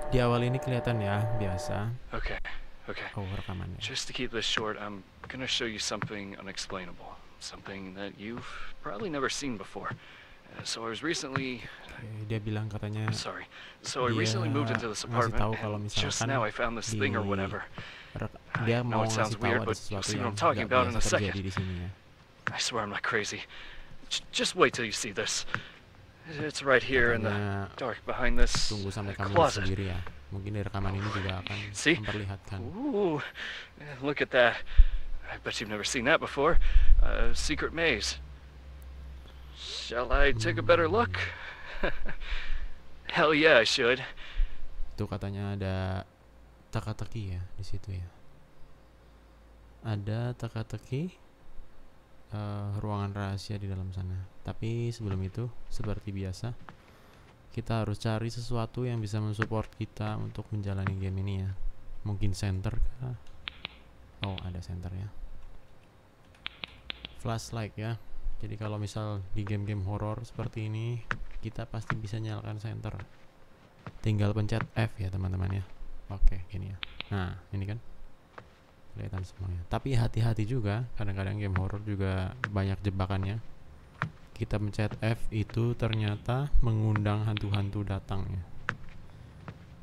Di awal ini kelihatan ya, biasa. Okay, okay. Oh, rekamannya. Just to keep this short, I'm gonna show you something unexplainable. Something that you've probably never seen before. So I was recently... Oke, dia bilang katanya Sorry. So I dia recently moved into this ngasih apartment, tahu kalau and just misalkan now I found this di thing or whatever. dia I know mau it sounds ngasih tahu weird, ada but you'll sesuatu see what yang I'm talking nggak about in biasa a terjadi second. di sini ya. I swear I'm not crazy. Just wait till you see this. It's right here in the Katanya dark behind this tunggu sampai kamu lihat closet. sendiri ya. Mungkin di rekaman ini juga akan See? memperlihatkan. Ooh, look at that. I bet you've never seen that before. Secret maze. Shall I take a better look? Hell yeah, I should. Itu katanya ada teka-teki ya di situ ya. Ada teka-teki ruangan rahasia di dalam sana. Tapi sebelum itu, seperti biasa, kita harus cari sesuatu yang bisa mensupport kita untuk menjalani game ini ya. Mungkin center kah? Oh, ada center ya. Flashlight ya. Jadi kalau misal di game-game horor seperti ini, kita pasti bisa nyalakan center. Tinggal pencet F ya teman-teman ya. Oke, gini ya. Nah, ini kan kelihatan semuanya. Tapi hati-hati juga, kadang-kadang game horror juga banyak jebakannya. Kita pencet F itu ternyata mengundang hantu-hantu datang ya.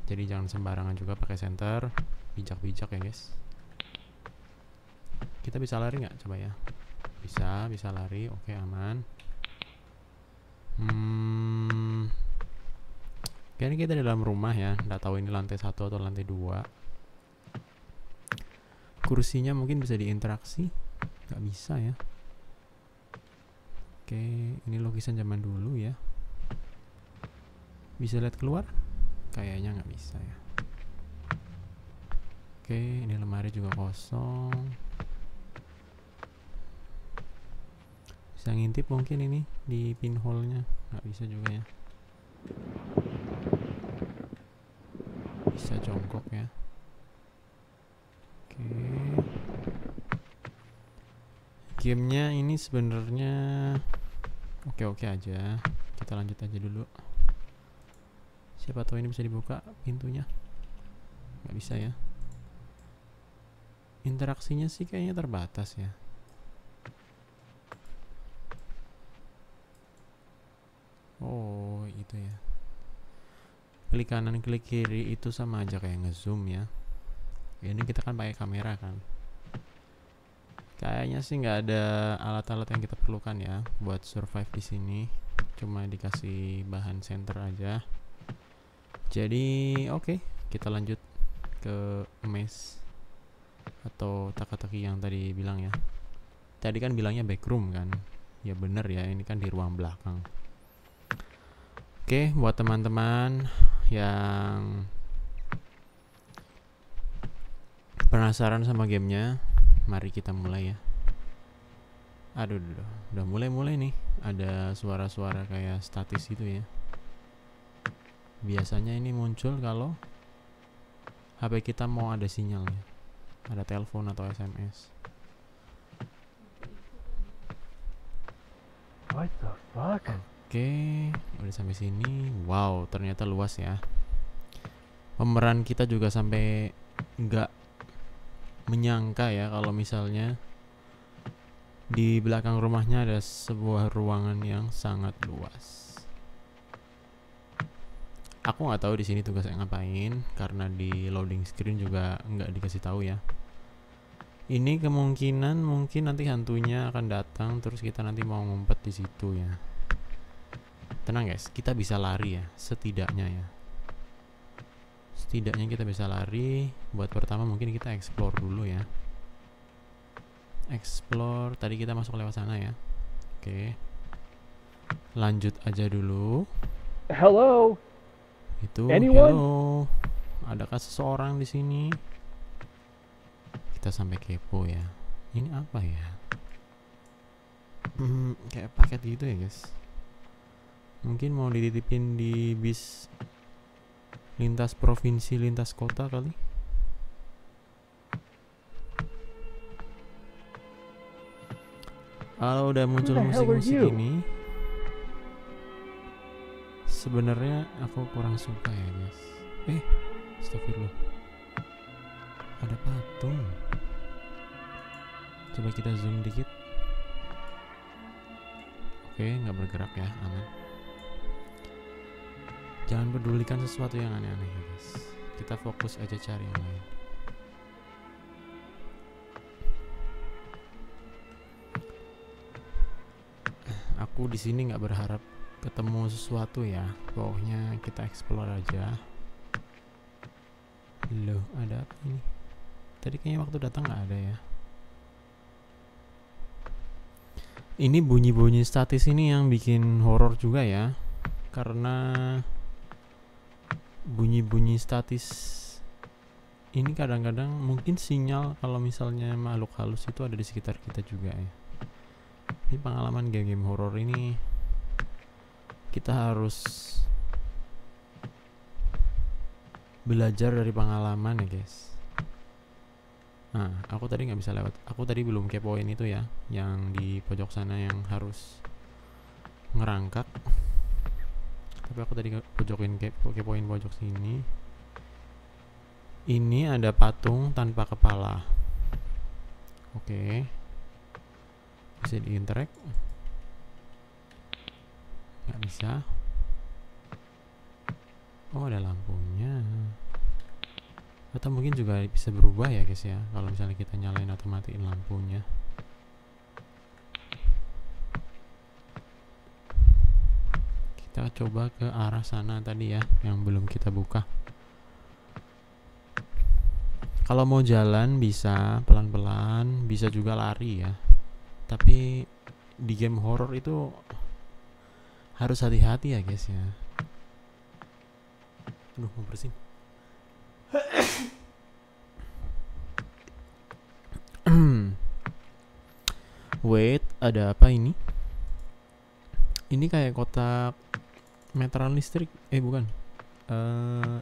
Jadi jangan sembarangan juga pakai center, bijak-bijak ya guys. Kita bisa lari nggak? Coba ya. Bisa lari. Oke, aman. Kayaknya kita di dalam rumah ya. Nggak tahu ini lantai 1 atau lantai 2. Kursinya mungkin bisa diinteraksi. Nggak bisa ya. Oke, ini lukisan zaman dulu ya. Bisa lihat keluar? Kayaknya nggak bisa ya. Oke, ini lemari juga kosong. Bisa ngintip mungkin ini di pinhole-nya. Nggak bisa juga ya. Bisa jongkok ya. Oke. Gamenya ini sebenarnya oke-oke aja. Kita lanjut aja dulu. Siapa tahu ini bisa dibuka pintunya. Nggak bisa ya. Interaksinya sih kayaknya terbatas ya. Oh, itu ya. Klik kanan, klik kiri itu sama aja kayak ngezoom ya. Ini kita kan pakai kamera kan. Kayaknya sih nggak ada alat-alat yang kita perlukan ya buat survive di sini. Cuma dikasih bahan center aja. Jadi oke, kita lanjut ke maze atau teka-teki yang tadi bilang ya. Tadi kan bilangnya backroom kan. Ya bener ya, ini kan di ruang belakang. Oke, buat teman-teman yang penasaran sama gamenya, mari kita mulai ya. Aduh, udah mulai nih. Ada suara-suara kayak statis gitu ya. Biasanya ini muncul kalau HP kita mau ada sinyal ya. Ada telepon atau SMS. What the fuck? Oke, udah sampai sini. Wow, ternyata luas ya. Pemeran kita juga sampai nggak menyangka ya kalau misalnya di belakang rumahnya ada sebuah ruangan yang sangat luas. Aku nggak tahu di sini tugasnya ngapain karena di loading screen juga nggak dikasih tahu ya. Ini kemungkinan mungkin nanti hantunya akan datang terus kita nanti mau ngumpet di situ ya. Tenang guys, kita bisa lari ya, setidaknya ya. Setidaknya kita bisa lari. Buat pertama mungkin kita explore dulu ya. Explore, tadi kita masuk lewat sana ya. Oke. Lanjut aja dulu. Hello? Itu Anyone? hello. Adakah seseorang di sini? Kita sampai kepo ya. Ini apa ya? Kayak paket gitu ya guys. Mungkin mau dititipin di bis lintas provinsi, lintas kota kali. Kalau udah muncul musik-musik ini, sebenarnya aku kurang suka ya guys. Astagfirullah. Ada patung. Coba kita zoom dikit. Oke, nggak bergerak ya, aman. Jangan pedulikan sesuatu yang aneh-aneh ya guys. Kita fokus aja cari yang lain. Aku di sini nggak berharap ketemu sesuatu ya. Pokoknya kita explore aja. Loh, ada apa ini? Tadi kayaknya waktu datang nggak ada ya. Ini bunyi-bunyi statis ini yang bikin horor juga ya. Karena bunyi-bunyi statis ini kadang-kadang mungkin sinyal kalau misalnya makhluk halus itu ada di sekitar kita juga ya. Ini pengalaman game-game horor ini kita harus belajar dari pengalaman ya guys. Nah, aku tadi nggak bisa lewat. Aku tadi belum kepoin itu ya, yang di pojok sana yang harus ngerangkak. Tapi aku tadi kepoin pojok sini. Ini ada patung tanpa kepala. Oke. Bisa diinteract? Nggak bisa. Oh, ada lampunya. Atau mungkin juga bisa berubah ya guys ya, kalau misalnya kita nyalain atau matiin lampunya. Kita coba ke arah sana tadi ya, yang belum kita buka. Kalau mau jalan bisa pelan-pelan, bisa juga lari ya. Tapi di game horror itu harus hati-hati ya guys ya. Aduh, mau bersin. Wait, ada apa ini? Ini kayak kotak meteran listrik. Bukan.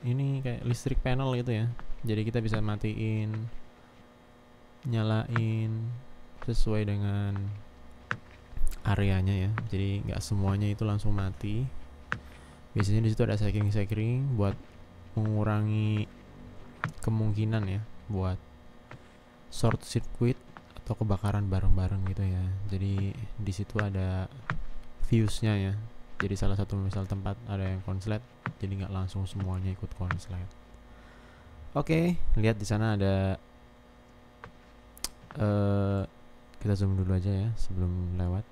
Ini kayak listrik panel gitu ya. Jadi kita bisa matiin, nyalain sesuai dengan areanya ya. Jadi nggak semuanya itu langsung mati. Biasanya di situ ada shaking buat mengurangi kemungkinan ya buat short circuit atau kebakaran bareng-bareng gitu ya. Jadi di situ ada fuse-nya ya. Jadi salah satu misal tempat ada yang konslet, jadi nggak langsung semuanya ikut konslet. Oke, lihat di sana ada. Kita zoom dulu aja ya sebelum lewat.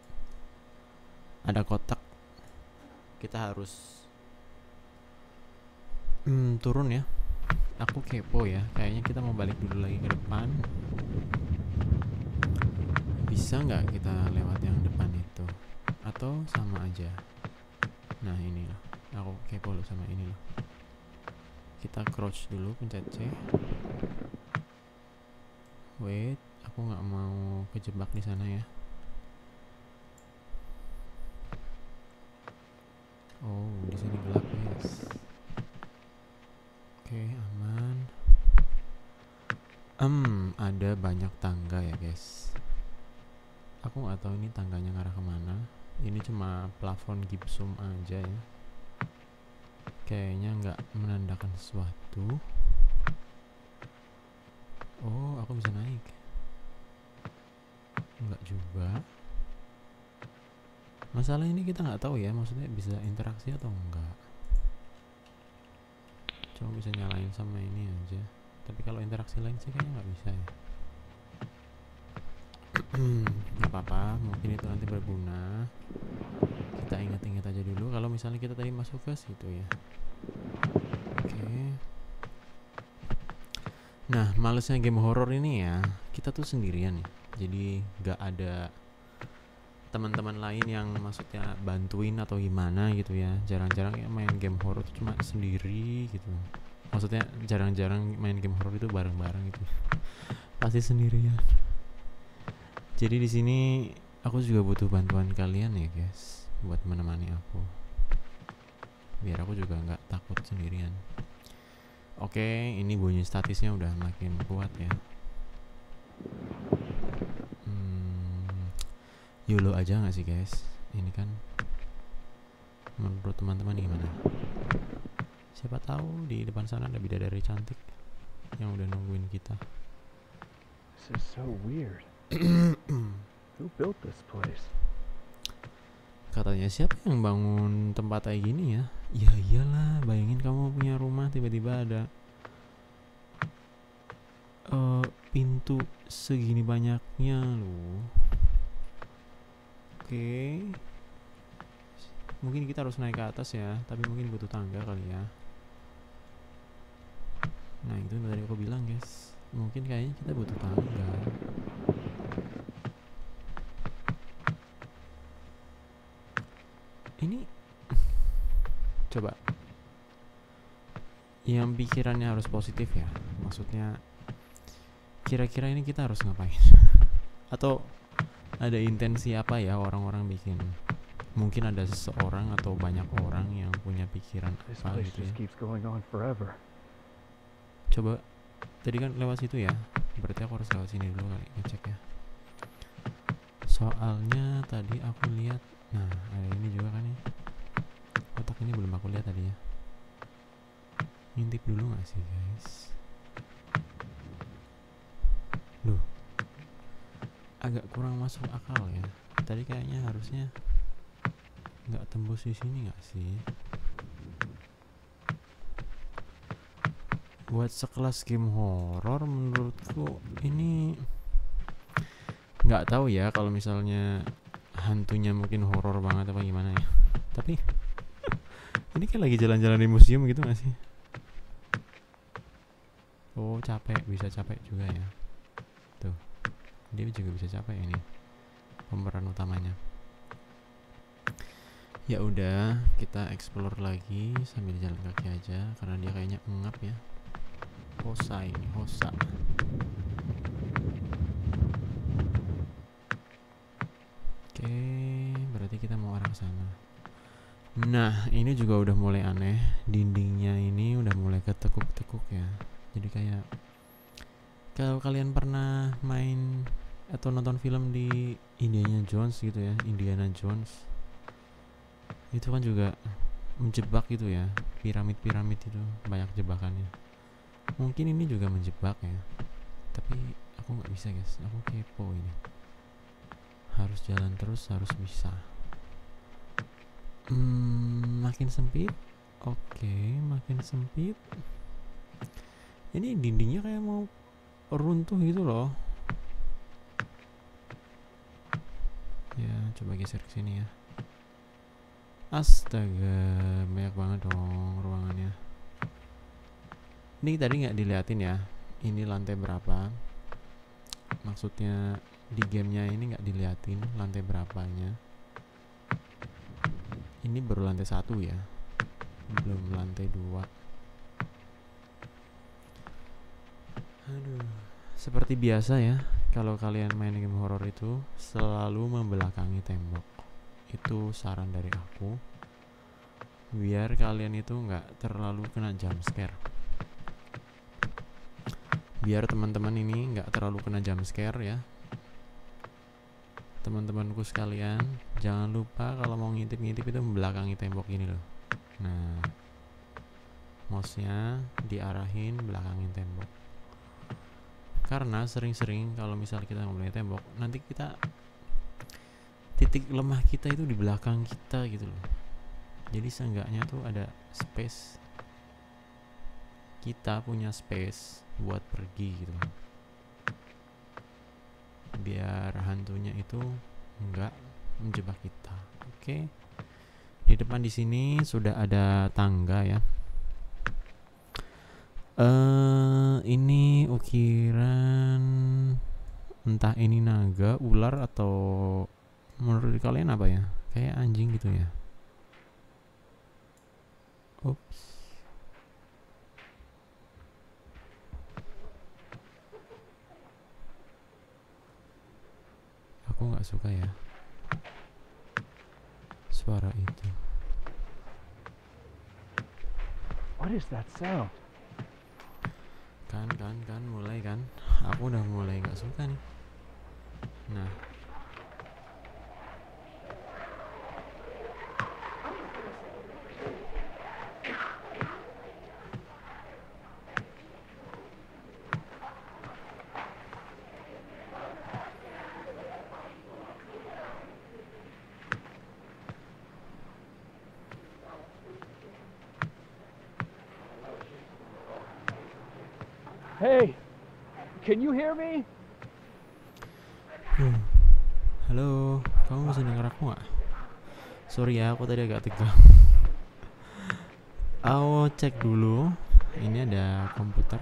Ada kotak. Kita harus turun ya. Aku kepo ya. Kayaknya kita mau balik dulu lagi ke depan. Bisa nggak kita lewat yang depan itu? Atau sama aja? Nah ini loh. Aku kepo loh sama ini loh. Kita crouch dulu, pencet C. Wait, aku nggak mau kejebak di sana ya. Oh, di sini gelap guys. Oke, aman. Ada banyak tangga ya guys. Aku nggak tahu ini tangganya ngarah kemana. Ini cuma plafon gipsum aja ya. Kayaknya nggak menandakan sesuatu. Oh, aku bisa naik. Enggak juga. Masalah ini kita nggak tahu ya, maksudnya bisa interaksi atau enggak. Cuma bisa nyalain sama ini aja. Tapi kalau interaksi lain sih kayaknya nggak bisa ya. Nggak apa-apa, mungkin itu nanti berguna. Kita ingat-ingat aja dulu kalau misalnya kita tadi masuk ke situ ya. Oke. Nah, malesnya game horror ini ya, kita tuh sendirian ya. Jadi nggak ada teman-teman lain yang maksudnya bantuin atau gimana gitu ya. Jarang-jarang ya main game horror tuh cuma sendiri gitu. Maksudnya jarang-jarang main game horror itu bareng-bareng gitu. Pasti sendirian. Jadi di sini aku juga butuh bantuan kalian ya guys, buat menemani aku. Biar aku juga nggak takut sendirian. Oke, ini bunyi statisnya udah makin kuat ya. YOLO aja nggak sih guys? Ini kan menurut teman-teman gimana? Siapa tahu di depan sana ada bidadari cantik yang udah nungguin kita. This is so weird. Who built this place? Katanya siapa yang bangun tempat kayak gini ya? Ya iyalah, bayangin kamu punya rumah tiba-tiba ada pintu segini banyaknya loh. Oke. Mungkin kita harus naik ke atas ya, tapi mungkin butuh tangga kali ya. Nah itu tadi aku bilang guys, mungkin kayaknya kita butuh tangga. Ini coba yang pikirannya harus positif ya, maksudnya kira-kira ini kita harus ngapain atau ada intensi apa ya orang-orang bikin. Mungkin ada seseorang atau banyak orang yang punya pikiran This apa place gitu just ya. keeps going on forever. Coba tadi kan lewat situ ya, berarti aku harus lewat sini dulu kali ngecek ya. Soalnya tadi aku lihat, nah ada ini juga kan nih. Kotak ini belum aku lihat tadi ya. Ngintip dulu gak sih guys? Loh, agak kurang masuk akal ya. Tadi kayaknya harusnya nggak tembus di sini nggak sih? Buat sekelas game horor menurutku ini nggak tahu ya kalau misalnya hantunya mungkin horor banget apa gimana ya. Tapi ini kayak lagi jalan-jalan di museum gitu nggak sih? Oh capek, bisa capek juga ya. Tuh, dia juga bisa capek ini pemeran utamanya. Ya udah, kita explore lagi sambil jalan kaki aja karena dia kayaknya ngap ya. Hosa ini, Hosa. Oke, berarti kita mau arah ke sana. Nah, ini juga udah mulai aneh. Dindingnya ini udah mulai ketekuk-tekuk ya. Jadi kayak kalau kalian pernah main atau nonton film di Indiana Jones gitu ya, Indiana Jones. Itu kan juga menjebak gitu ya, piramid-piramid itu banyak jebakannya. Mungkin ini juga menjebak ya, tapi aku nggak bisa guys, aku kepo ini. Harus jalan terus, harus bisa. Makin sempit. Oke, makin sempit. Ini dindingnya kayak mau runtuh gitu loh. Ya, coba geser ke sini ya. Astaga, banyak banget dong ruangannya. Ini tadi nggak diliatin ya, ini lantai berapa? Maksudnya di gamenya ini nggak diliatin lantai berapanya. Ini baru lantai 1 ya, belum lantai 2. Aduh, seperti biasa ya, kalau kalian main game horor itu selalu membelakangi tembok. Itu saran dari aku, biar kalian itu nggak terlalu kena jump scare. Biar teman-teman ini nggak terlalu kena jump scare ya. Teman-temanku sekalian, jangan lupa kalau mau ngintip-ngintip itu membelakangi tembok ini loh. Nah, mouse-nya diarahin belakangin tembok. Karena sering-sering kalau misalnya kita ngomongin tembok, nanti kita titik lemah kita itu di belakang kita gitu loh. Jadi seenggaknya tuh ada space, kita punya space buat pergi gitu, biar hantunya itu enggak menjebak kita. Oke. Di depan di sini sudah ada tangga ya. Ini ukiran, entah ini naga, ular, atau menurut kalian apa ya? Kayak anjing gitu ya. Ups. Aku nggak suka ya suara itu. What is that sound? Kan mulai kan. Aku udah mulai nggak suka nih. Nah, Hey, can you hear me? Halo, kamu bisa dengar aku nggak? Sorry ya, aku tadi agak tegang. Aku cek dulu. Ini ada komputer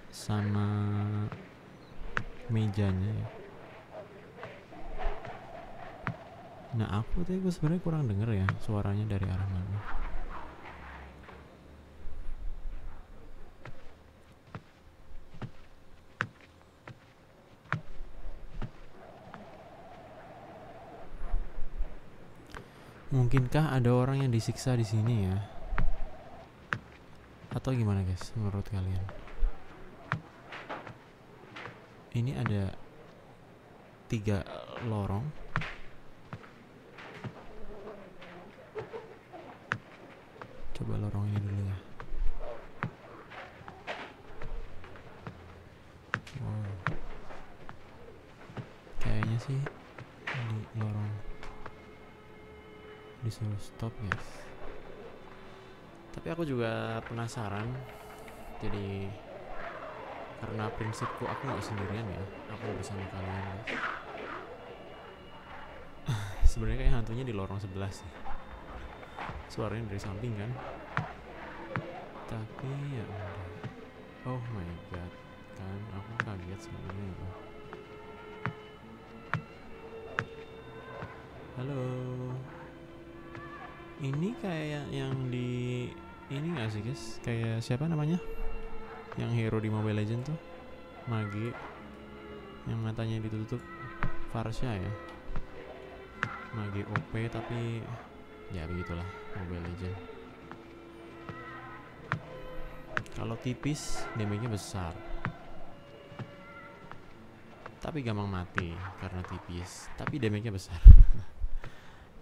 sama mejanya ya. Nah, aku sebenarnya kurang denger ya suaranya dari arah mana. Mungkinkah ada orang yang disiksa di sini ya? Atau gimana guys menurut kalian? Ini ada 3 lorong. Coba lorong ini dulu ya. Wow. Kayaknya sih ini lorong disuruh stop guys. Tapi aku juga penasaran. Jadi karena prinsipku aku nggak sendirian ya, aku bersama kalian guys. Sebenarnya kayak hantunya di lorong sebelah sih. Suaranya dari samping kan. Tapi ya udah. Oh my god, kan aku kaget sebenarnya. Halo. Ini kayak yang di ini nggak sih guys? Kayak siapa namanya? Yang hero di Mobile Legends tuh, Mage, yang matanya ditutup. Farsha ya. Mage OP tapi ya begitulah Mobile Legends. Kalau tipis damage-nya besar, tapi gampang mati karena tipis, tapi damage-nya besar.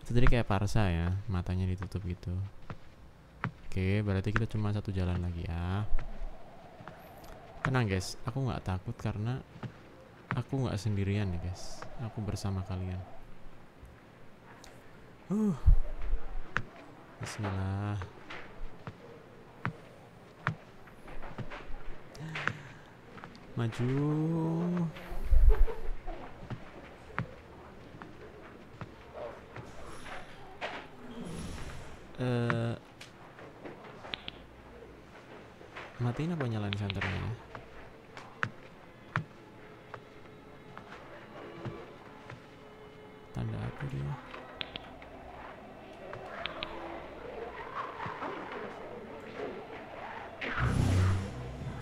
Itu tadi kayak Farsha ya, matanya ditutup gitu. Oke, berarti kita cuma satu jalan lagi ya. Tenang guys, aku nggak takut karena aku nggak sendirian ya guys. Aku bersama kalian. Bismillah. Maju. Matiin apa nyalain senternya ya? Tanda apa dia?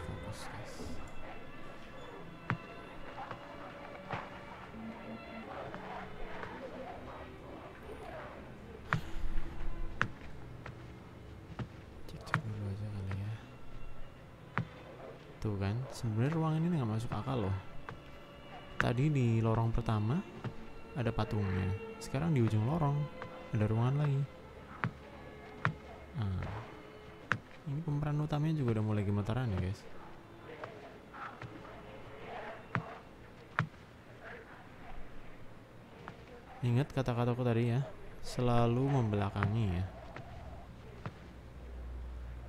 Fokus guys. Cek dulu aja kali ya. Tuh kan, sebenarnya ruangan ini nggak masuk akal loh. Tadi di lorong pertama ada patungnya, sekarang di ujung lorong ada ruangan lagi. Nah, ini pemeran utamanya juga udah mulai gemetaran ya guys. Ingat kata-kataku tadi ya, selalu membelakangi ya.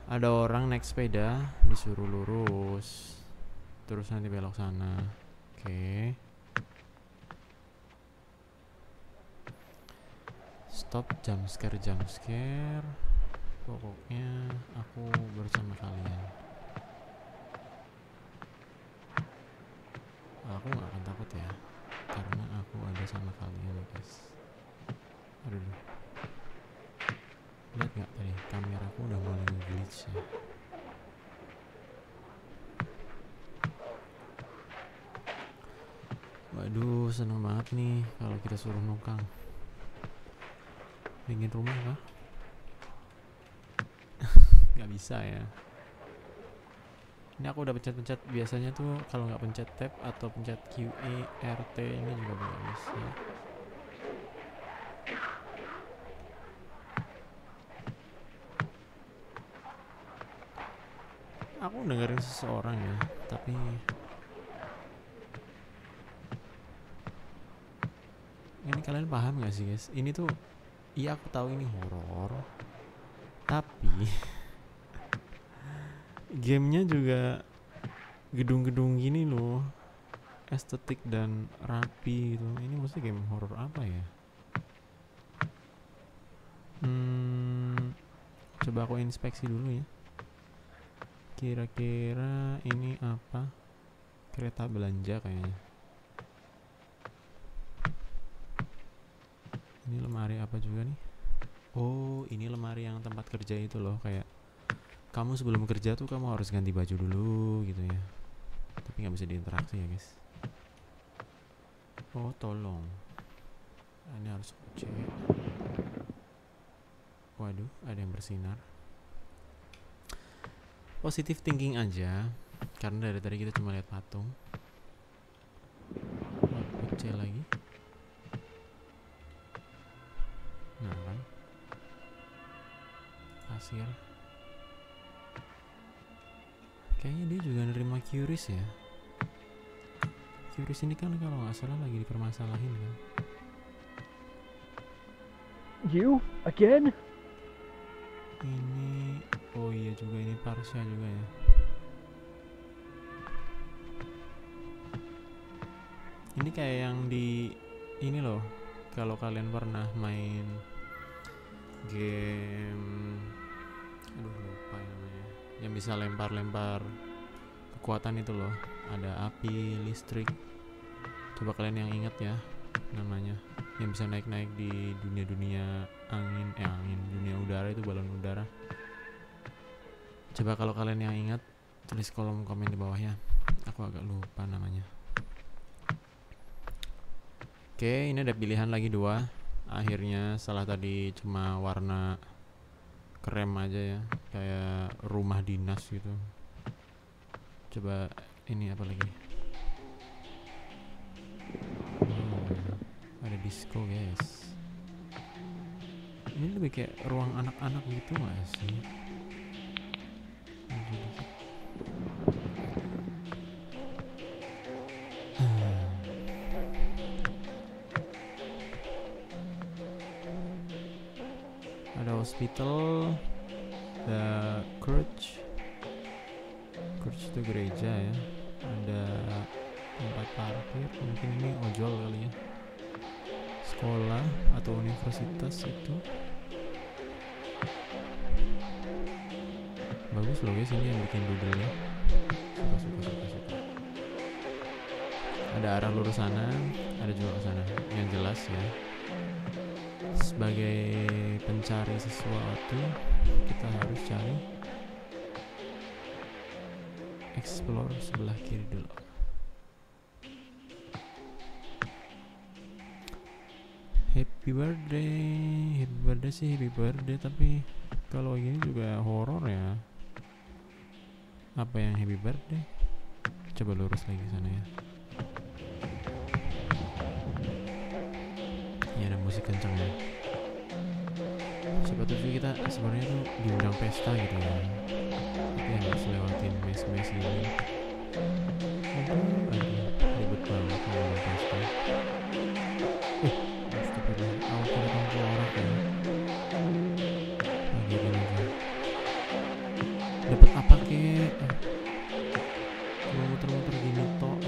Ada orang naik sepeda disuruh lurus, terus nanti belok sana. Oke. Stop jump scare. Pokoknya aku bersama kalian. Aku gak akan takut ya, karena aku ada sama kalian guys. Aduh. Lihat gak tadi, kameraku udah mulai nge-glitch ya. Waduh, seneng banget nih kalau kita suruh nukang. Bikin rumah kah? Gak bisa ya. Ini aku udah pencet-pencet. Biasanya tuh kalau nggak pencet tab atau pencet QE RT ini juga nggak bisa. Aku dengerin seseorang ya, tapi ini kalian paham gak sih guys? Ini tuh, iya aku tahu ini horor, tapi Gamenya juga gedung-gedung gini loh, estetik dan rapi gitu. Ini maksudnya game horor apa ya? Coba aku inspeksi dulu ya. Kira-kira ini apa? Kereta belanja kayaknya. Ini lemari apa juga nih? Oh, ini lemari yang tempat kerja itu loh, kayak kamu sebelum kerja tuh kamu harus ganti baju dulu gitu ya. Tapi nggak bisa diinteraksi ya guys. Oh tolong, ini harus cek. Waduh, ada yang bersinar. Positive thinking aja, karena dari tadi kita cuma lihat patung. C lagi. Nah kan, pasir. Kayaknya dia juga nerima Curious ya. Curious ini kan kalau nggak salah lagi dipermasalahin kan. You again? Ini, oh iya juga ini Parsha juga ya. Ini kayak yang di ini loh. Kalau kalian pernah main game, aduh lupa ya namanya, yang bisa lempar-lempar kekuatan itu loh, ada api, listrik. Coba kalian yang ingat ya namanya, yang bisa naik-naik di dunia angin, dunia udara itu, balon udara. Coba kalau kalian yang ingat, tulis kolom komen di bawah ya. Aku agak lupa namanya. Oke, ini ada pilihan lagi 2. Akhirnya setelah tadi cuma warna krem aja ya, kayak rumah dinas gitu. Coba ini apa lagi? Ada disco guys. Ini lebih kayak ruang anak-anak gitu gak sih? Ada hospital, ada church itu gereja ya, ada tempat parkir, mungkin ini ojol kali ya, sekolah atau universitas itu. Bagus loh guys, ini yang bikin doodle-nya. Suka. Ada arah lurus sana, ada juga ke sana. Yang jelas ya, sebagai pencari sesuatu, kita harus cari explore sebelah kiri dulu. Happy birthday sih happy birthday, tapi kalau gini juga horor ya. Apa yang happy birthday? Coba lurus lagi sana ya. Ini ada musik kenceng ya. Siapa tuh kita sebenarnya tuh diundang pesta gitu ya, tapi harus lewatin mes-mes ini. Aduh, ribet banget mau pesta. Astagfirullah, awak kira tangku orang kan. Gini aja. Dapat apa kek? Cuma muter-muter gini tok.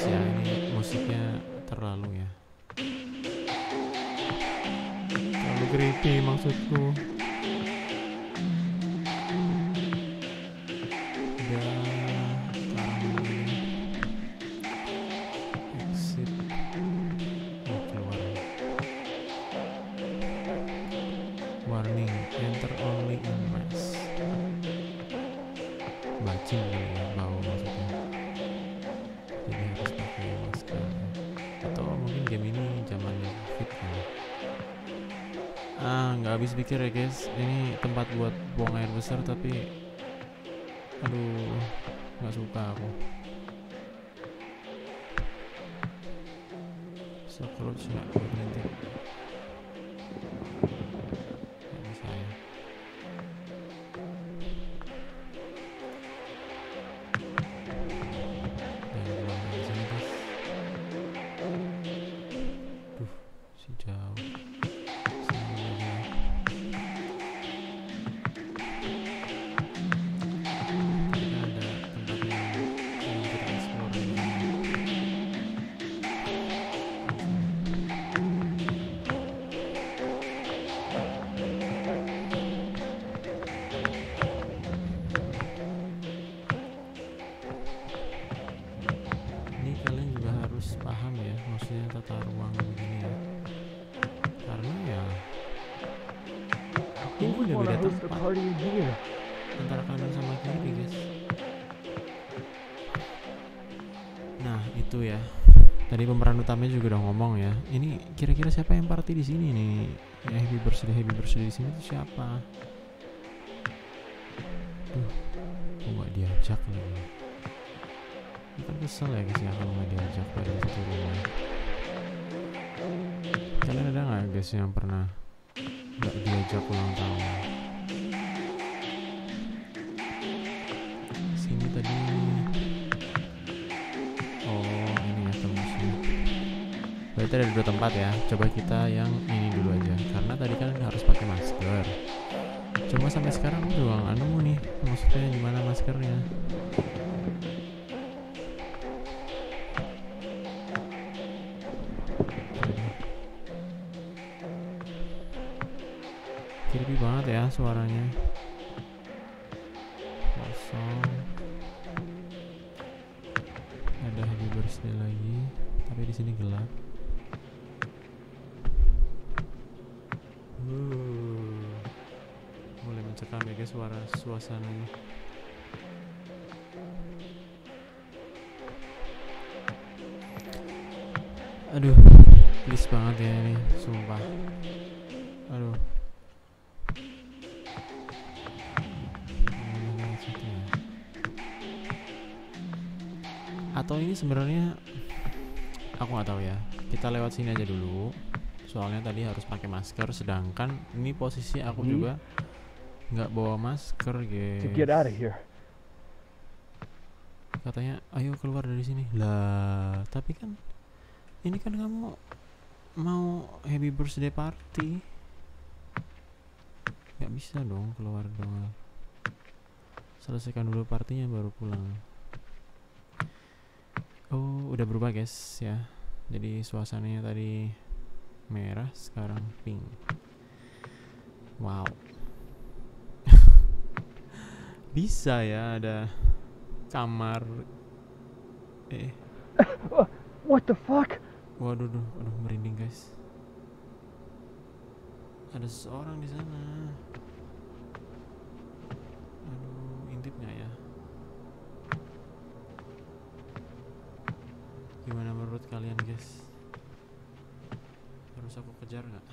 Ya ini musiknya terlalu ya, terlalu creepy maksudku. Exit, keluar. Warning, enter only in mass. Bacin kali ya, bau maksudnya. Jadi harus pakai masker. Atau mungkin game ini zamannya fit kan. Nggak habis pikir ya guys. Ini tempat buat buang air besar, tapi aduh, nggak suka aku. Cockroach nggak berhenti. Nggak bisa ya. Ini udah wanna beda host a tempat party in here. antara kanan sama kiri guys. Nah itu ya. Tadi pemeran utamanya juga udah ngomong ya. Ini kira-kira siapa yang party di sini nih? Ya, happy birthday di sini tuh siapa? Duh, kok nggak diajak lagi? Ini kan kesel ya guys ya kalau nggak diajak pada satu rumah. Kalian ada nggak guys yang pernah nggak diajak ulang tahun? Sini tadi. Oh ini ya tembusnya. Berarti ada 2 tempat ya. Coba kita yang ini dulu aja. Karena tadi kan harus pakai masker. Cuma sampai sekarang aku juga nggak nemu nih. Maksudnya gimana maskernya? Creepy banget ya suaranya. Kosong. Ada happy birthday lagi, tapi di sini gelap. Mulai mencekam ya guys suasananya. Aduh, please banget ya ini, sumpah. Aduh. Atau ini sebenarnya aku nggak tahu ya. Kita lewat sini aja dulu. Soalnya tadi harus pakai masker, sedangkan ini posisi aku juga nggak bawa masker, guys. To get out of here. Katanya, ayo keluar dari sini. Lah, tapi kan ini kan kamu mau happy birthday party. Nggak bisa dong keluar dong. Selesaikan dulu partinya baru pulang. Oh, udah berubah guys ya. Jadi suasananya tadi merah, sekarang pink. Wow. Bisa ya ada kamar. What the fuck? Waduh, aduh merinding guys. Ada seseorang di sana. Aduh, intip nggak ya? Gimana menurut kalian guys? Harus aku kejar nggak?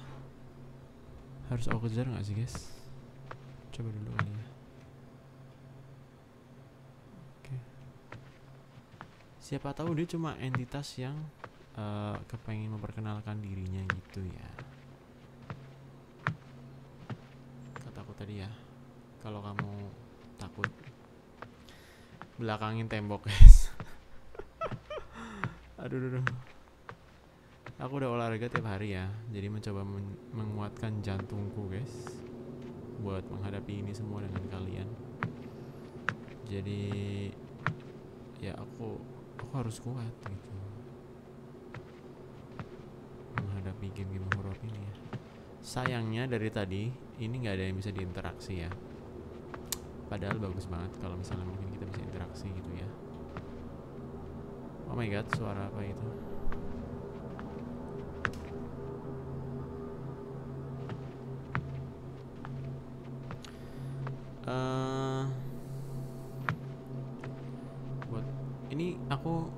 Harus aku kejar nggak sih guys? Coba dulu kali ya. Oke. Siapa tahu dia cuma entitas yang kepengen memperkenalkan dirinya gitu ya. Kataku tadi ya, kalau kamu takut belakangin tembok guys. Aduh. Aku udah olahraga tiap hari ya, jadi mencoba menguatkan jantungku guys, buat menghadapi ini semua dengan kalian. Jadi ya aku harus kuat gitu menghadapi game-game horor ini ya. Sayangnya dari tadi ini nggak ada yang bisa diinteraksi ya. Padahal bagus banget kalau misalnya mungkin kita bisa interaksi gitu ya. Oh my god, suara apa itu? Buat ini aku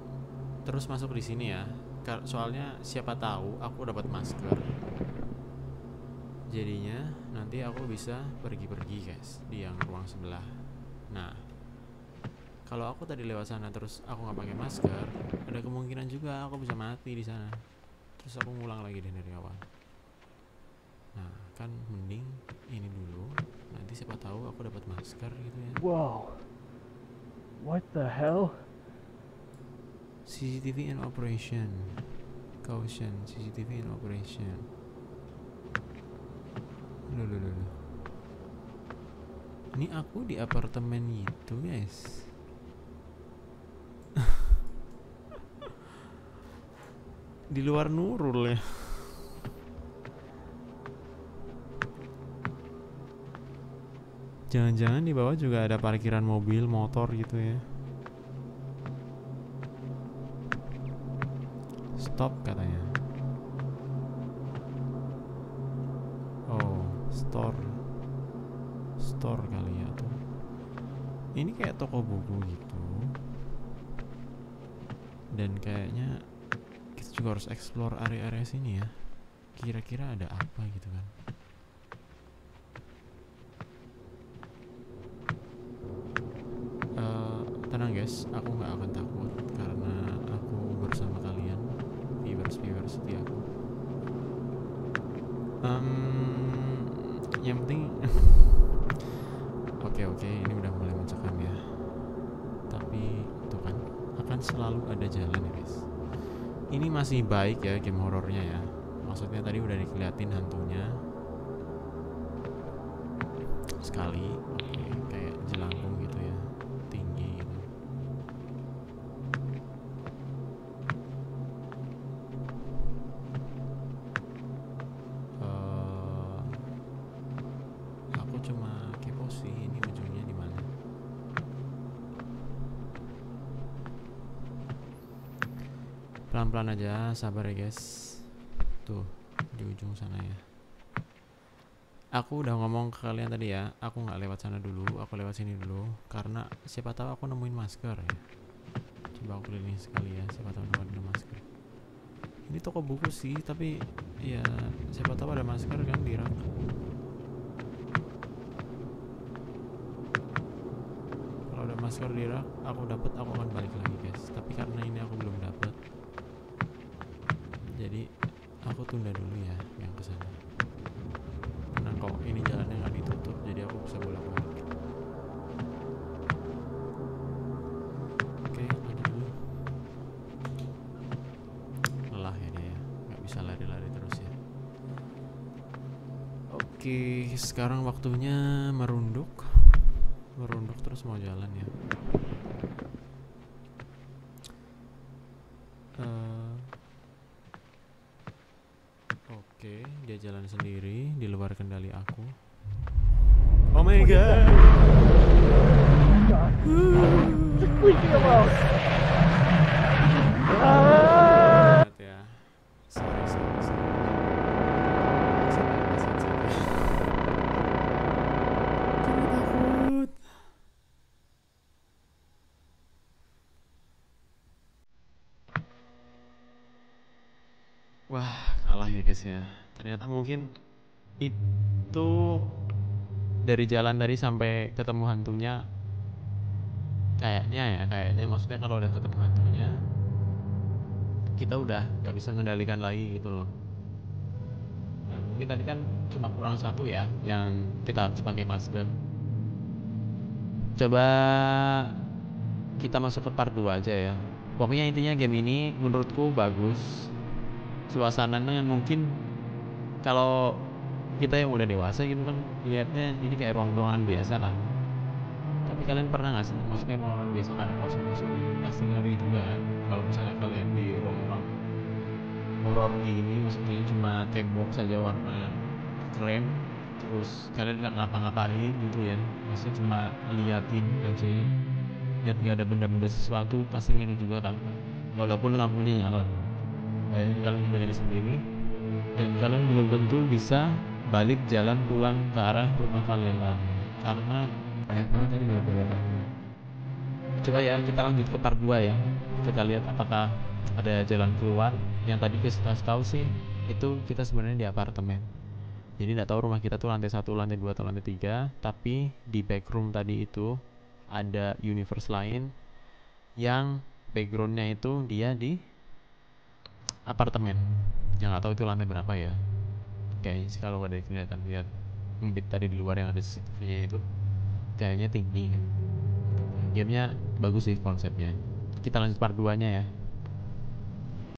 terus masuk di sini ya. Soalnya siapa tahu aku dapat masker. Jadinya nanti aku bisa pergi-pergi guys di yang ruang sebelah. Nah, kalau aku tadi lewat sana terus aku nggak pakai masker, ada kemungkinan juga aku bisa mati di sana. Terus aku ngulang lagi deh dari awal. Nah, kan mending ini dulu. Nanti siapa tahu aku dapat masker gitu ya. Whoa. What the hell? CCTV in operation. Caution, CCTV in operation. Loh. Ini aku di apartemen gitu guys. Di luar Nurul ya. Jangan-jangan di bawah juga ada parkiran mobil, motor gitu ya. Stop katanya. Oh, store. store kali ya tuh. Ini kayak toko buku gitu. Dan kayaknya kita juga harus explore area-area sini ya. Kira-kira ada apa gitu kan. Tenang guys, aku nggak akan takut karena aku bersama kalian, viewers setia aku. Yang penting oke, ini udah mulai mencekam ya. Tapi tuh kan akan selalu ada jalan ya guys. Ini masih baik ya game horornya ya. Maksudnya tadi udah dikeliatin hantunya sekali, oke, kayak jelangkung gitu ya, tinggi gitu. Aku cuma kepo sih ini ujungnya di mana. Pelan-pelan aja, sabar ya guys. Tuh di ujung sana ya. Aku udah ngomong ke kalian tadi ya, aku nggak lewat sana dulu, aku lewat sini dulu karena siapa tahu aku nemuin masker ya. Coba aku keliling sekali ya, siapa tahu nemuin masker. Ini toko buku sih, tapi ya siapa tahu ada masker kan di rak. Kalau ada masker di rak, aku dapat, aku akan balik lagi guys. Tapi karena ini aku belum dapat, jadi aku tunda dulu ya yang kesana. Karena kok ini jalannya nggak ditutup, jadi aku bisa bolak-balik. Oke, lanjut dulu. Lelah ya dia ya, nggak bisa lari-lari terus ya. Oke, sekarang waktunya merunduk terus mau jalan ya. Oke, dia jalan sendiri di luar kendali aku. Oh my god. Just leave me alone. Ya. Sorry. Jangan takut. Wah, kalah ya guys ya. Ternyata mungkin itu dari jalan tadi sampai ketemu hantunya. Kayaknya maksudnya kalau udah ketemu hantunya kita udah gak bisa mengendalikan lagi gitu loh. Kita tadi kan cuma kurang satu ya yang kita harus pakai masker. Coba kita masuk ke part 2 aja ya. Pokoknya intinya game ini menurutku bagus. Suasananya mungkin kalau kita yang udah dewasa gitu kan lihatnya ini kayak ruang-ruangan biasa lah. Tapi kalian pernah nggak sih, maksudnya ruangan biasa kan kosong-kosong pasti ngeri juga kan kalau misalnya kalian di ruang horor ini, maksudnya cuma tembok saja warna krem, terus kalian nggak ngapa-ngapain gitu ya, maksudnya cuma liatin aja dan nggak ada benda-benda sesuatu, pasti ngeri juga kan walaupun lampunya nyala. Kalian berdiri sendiri dan kalian belum tentu bisa balik jalan pulang ke arah rumah kalian lagi karena banyak banget tadi berbeda. Coba ya kita lanjut ke part 2 ya, kita lihat apakah ada jalan keluar. Yang tadi kita tahu sih itu kita sebenarnya di apartemen, jadi nggak tahu rumah kita tuh lantai 1, lantai 2 atau lantai 3, tapi di backroom tadi itu ada universe lain yang backgroundnya itu dia di apartemen yang nggak tahu itu lantai berapa ya. Kayaknya sih kalau ada kelihatan lihat tadi di luar yang ada CCTV-nya itu kayaknya tinggi. Gamenya bagus sih konsepnya. Kita lanjut part 2 nya ya.